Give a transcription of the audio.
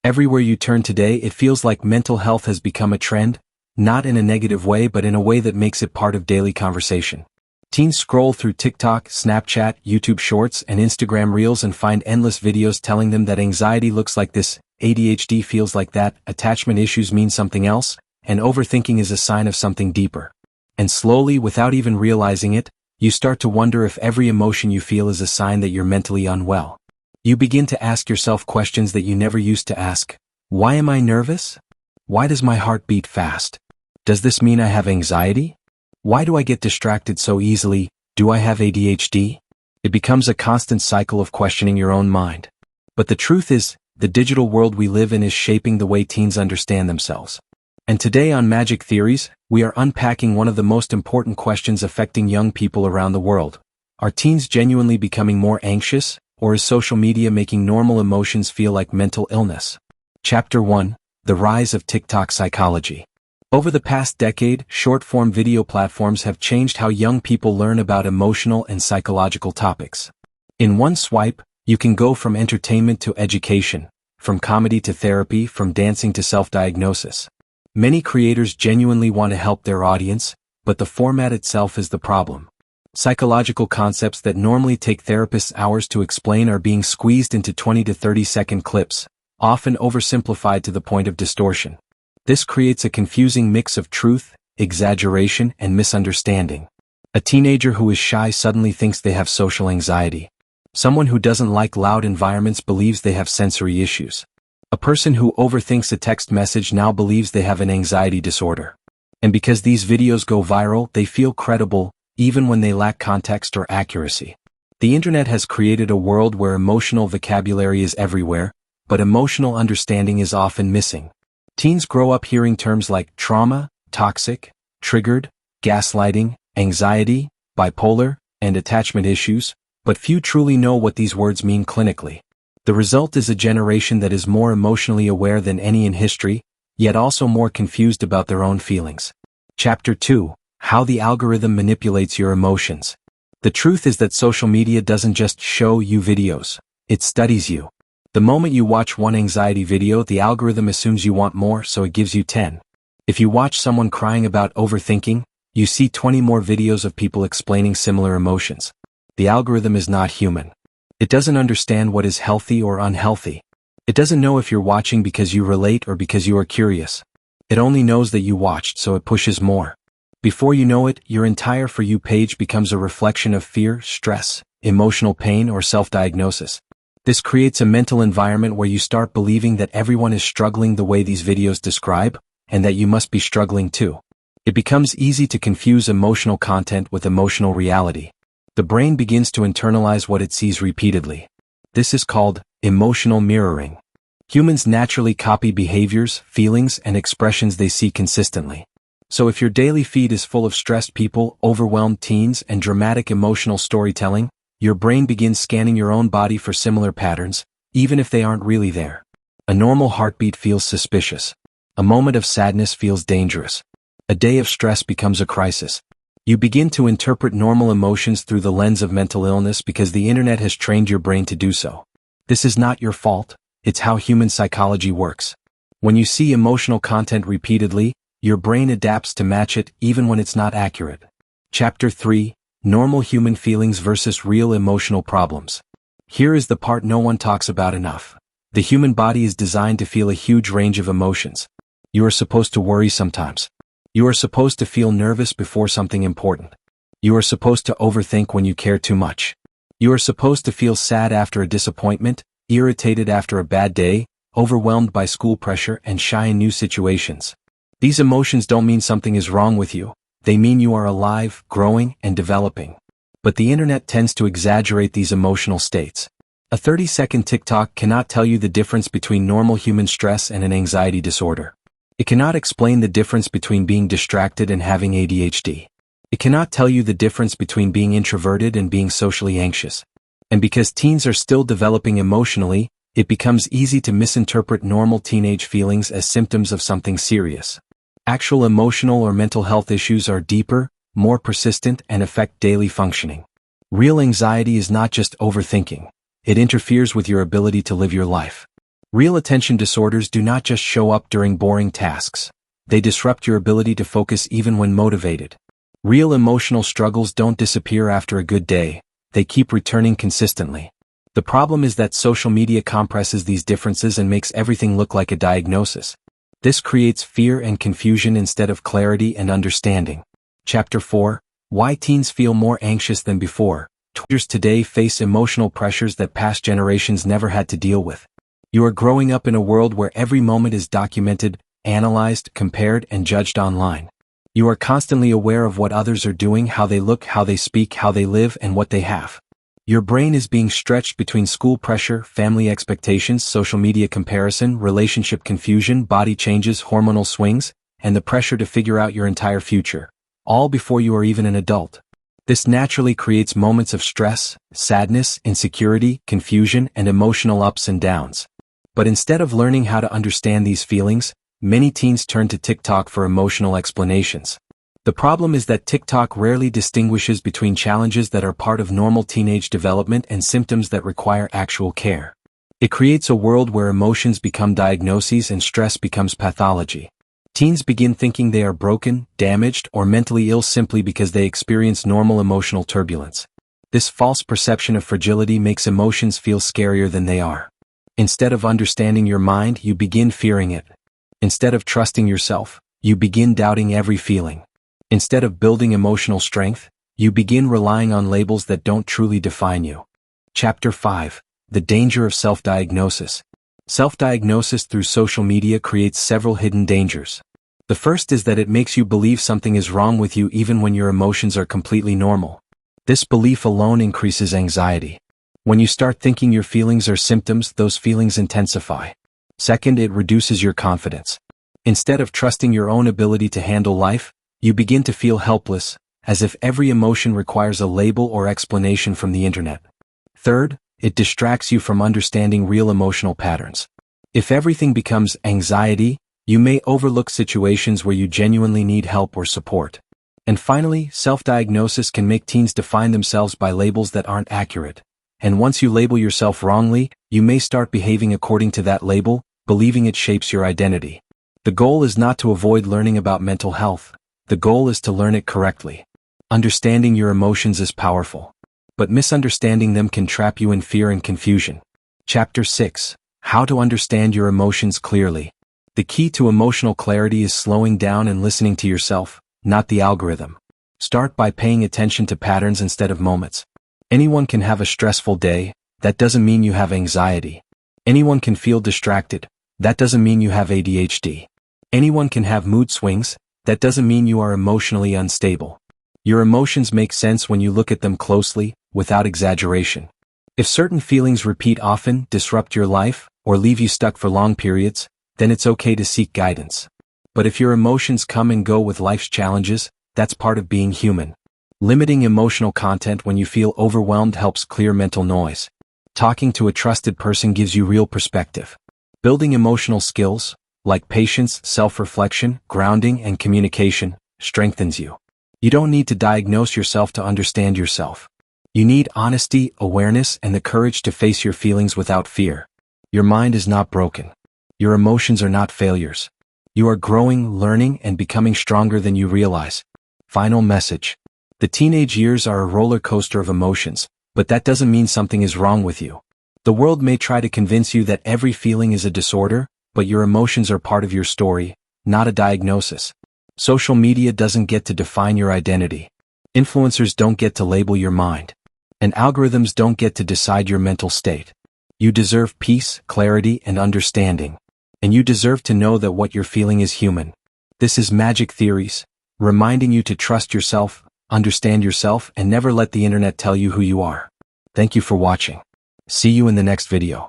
Everywhere you turn today, it feels like mental health has become a trend, not in a negative way but in a way that makes it part of daily conversation. Teens scroll through TikTok, Snapchat, YouTube Shorts, and Instagram Reels and find endless videos telling them that anxiety looks like this, ADHD feels like that, attachment issues mean something else, and overthinking is a sign of something deeper. And slowly, without even realizing it, you start to wonder if every emotion you feel is a sign that you're mentally unwell. You begin to ask yourself questions that you never used to ask. Why am I nervous? Why does my heart beat fast? Does this mean I have anxiety? Why do I get distracted so easily? Do I have ADHD? It becomes a constant cycle of questioning your own mind. But the truth is, the digital world we live in is shaping the way teens understand themselves. And today on Majid Theories, we are unpacking one of the most important questions affecting young people around the world. Are teens genuinely becoming more anxious, or is social media making normal emotions feel like mental illness? Chapter 1: The Rise of TikTok Psychology. Over the past decade, short-form video platforms have changed how young people learn about emotional and psychological topics. In one swipe, you can go from entertainment to education, from comedy to therapy, from dancing to self-diagnosis. Many creators genuinely want to help their audience, but the format itself is the problem. Psychological concepts that normally take therapists hours to explain are being squeezed into 20 to 30-second clips, often oversimplified to the point of distortion. This creates a confusing mix of truth, exaggeration, and misunderstanding. A teenager who is shy suddenly thinks they have social anxiety. Someone who doesn't like loud environments believes they have sensory issues. A person who overthinks a text message now believes they have an anxiety disorder. And because these videos go viral, they feel credible, even when they lack context or accuracy. The internet has created a world where emotional vocabulary is everywhere, but emotional understanding is often missing. Teens grow up hearing terms like trauma, toxic, triggered, gaslighting, anxiety, bipolar, and attachment issues, but few truly know what these words mean clinically. The result is a generation that is more emotionally aware than any in history, yet also more confused about their own feelings. Chapter 2: How the Algorithm Manipulates Your Emotions. The truth is that social media doesn't just show you videos, it studies you. The moment you watch one anxiety video, the algorithm assumes you want more, so it gives you 10. If you watch someone crying about overthinking, you see 20 more videos of people explaining similar emotions. The algorithm is not human. It doesn't understand what is healthy or unhealthy. It doesn't know if you're watching because you relate or because you are curious. It only knows that you watched, so it pushes more. Before you know it, your entire For You page becomes a reflection of fear, stress, emotional pain, or self-diagnosis. This creates a mental environment where you start believing that everyone is struggling the way these videos describe, and that you must be struggling too. It becomes easy to confuse emotional content with emotional reality. The brain begins to internalize what it sees repeatedly. This is called emotional mirroring. Humans naturally copy behaviors, feelings, and expressions they see consistently. So if your daily feed is full of stressed people, overwhelmed teens, and dramatic emotional storytelling, your brain begins scanning your own body for similar patterns, even if they aren't really there. A normal heartbeat feels suspicious. A moment of sadness feels dangerous. A day of stress becomes a crisis. You begin to interpret normal emotions through the lens of mental illness because the internet has trained your brain to do so. This is not your fault, it's how human psychology works. When you see emotional content repeatedly, your brain adapts to match it even when it's not accurate. Chapter 3: Normal Human Feelings versus Real Emotional Problems. Here is the part no one talks about enough. The human body is designed to feel a huge range of emotions. You are supposed to worry sometimes. You are supposed to feel nervous before something important. You are supposed to overthink when you care too much. You are supposed to feel sad after a disappointment, irritated after a bad day, overwhelmed by school pressure, and shy in new situations. These emotions don't mean something is wrong with you. They mean you are alive, growing, and developing. But the internet tends to exaggerate these emotional states. A 30-second TikTok cannot tell you the difference between normal human stress and an anxiety disorder. It cannot explain the difference between being distracted and having ADHD. It cannot tell you the difference between being introverted and being socially anxious. And because teens are still developing emotionally, it becomes easy to misinterpret normal teenage feelings as symptoms of something serious. Actual emotional or mental health issues are deeper, more persistent, and affect daily functioning. Real anxiety is not just overthinking. It interferes with your ability to live your life. Real attention disorders do not just show up during boring tasks. They disrupt your ability to focus even when motivated. Real emotional struggles don't disappear after a good day. They keep returning consistently. The problem is that social media compresses these differences and makes everything look like a diagnosis. This creates fear and confusion instead of clarity and understanding. Chapter 4: Why Teens Feel More Anxious Than Before. Teenagers today face emotional pressures that past generations never had to deal with. You are growing up in a world where every moment is documented, analyzed, compared, and judged online. You are constantly aware of what others are doing, how they look, how they speak, how they live, and what they have. Your brain is being stretched between school pressure, family expectations, social media comparison, relationship confusion, body changes, hormonal swings, and the pressure to figure out your entire future, all before you are even an adult. This naturally creates moments of stress, sadness, insecurity, confusion, and emotional ups and downs. But instead of learning how to understand these feelings, many teens turn to TikTok for emotional explanations. The problem is that TikTok rarely distinguishes between challenges that are part of normal teenage development and symptoms that require actual care. It creates a world where emotions become diagnoses and stress becomes pathology. Teens begin thinking they are broken, damaged, or mentally ill simply because they experience normal emotional turbulence. This false perception of fragility makes emotions feel scarier than they are. Instead of understanding your mind, you begin fearing it. Instead of trusting yourself, you begin doubting every feeling. Instead of building emotional strength, you begin relying on labels that don't truly define you. Chapter 5: The Danger of Self-Diagnosis. Self-diagnosis through social media creates several hidden dangers. The first is that it makes you believe something is wrong with you even when your emotions are completely normal. This belief alone increases anxiety. When you start thinking your feelings are symptoms, those feelings intensify. Second, it reduces your confidence. Instead of trusting your own ability to handle life, you begin to feel helpless, as if every emotion requires a label or explanation from the internet. Third, it distracts you from understanding real emotional patterns. If everything becomes anxiety, you may overlook situations where you genuinely need help or support. And finally, self-diagnosis can make teens define themselves by labels that aren't accurate. And once you label yourself wrongly, you may start behaving according to that label, believing it shapes your identity. The goal is not to avoid learning about mental health. The goal is to learn it correctly. Understanding your emotions is powerful, but misunderstanding them can trap you in fear and confusion. Chapter 6: How to Understand Your Emotions Clearly. The key to emotional clarity is slowing down and listening to yourself, not the algorithm. Start by paying attention to patterns instead of moments. Anyone can have a stressful day. That doesn't mean you have anxiety. Anyone can feel distracted. That doesn't mean you have ADHD. Anyone can have mood swings. That doesn't mean you are emotionally unstable. Your emotions make sense when you look at them closely, without exaggeration. If certain feelings repeat often, disrupt your life, or leave you stuck for long periods, then it's okay to seek guidance. But if your emotions come and go with life's challenges, that's part of being human. Limiting emotional content when you feel overwhelmed helps clear mental noise. Talking to a trusted person gives you real perspective. Building emotional skills, like patience, self-reflection, grounding, and communication, strengthens you. You don't need to diagnose yourself to understand yourself. You need honesty, awareness, and the courage to face your feelings without fear. Your mind is not broken. Your emotions are not failures. You are growing, learning, and becoming stronger than you realize. Final message. The teenage years are a roller coaster of emotions, but that doesn't mean something is wrong with you. The world may try to convince you that every feeling is a disorder, but your emotions are part of your story, not a diagnosis. Social media doesn't get to define your identity. Influencers don't get to label your mind. And algorithms don't get to decide your mental state. You deserve peace, clarity, and understanding. And you deserve to know that what you're feeling is human. This is Majid Theories, reminding you to trust yourself, understand yourself, and never let the internet tell you who you are. Thank you for watching. See you in the next video.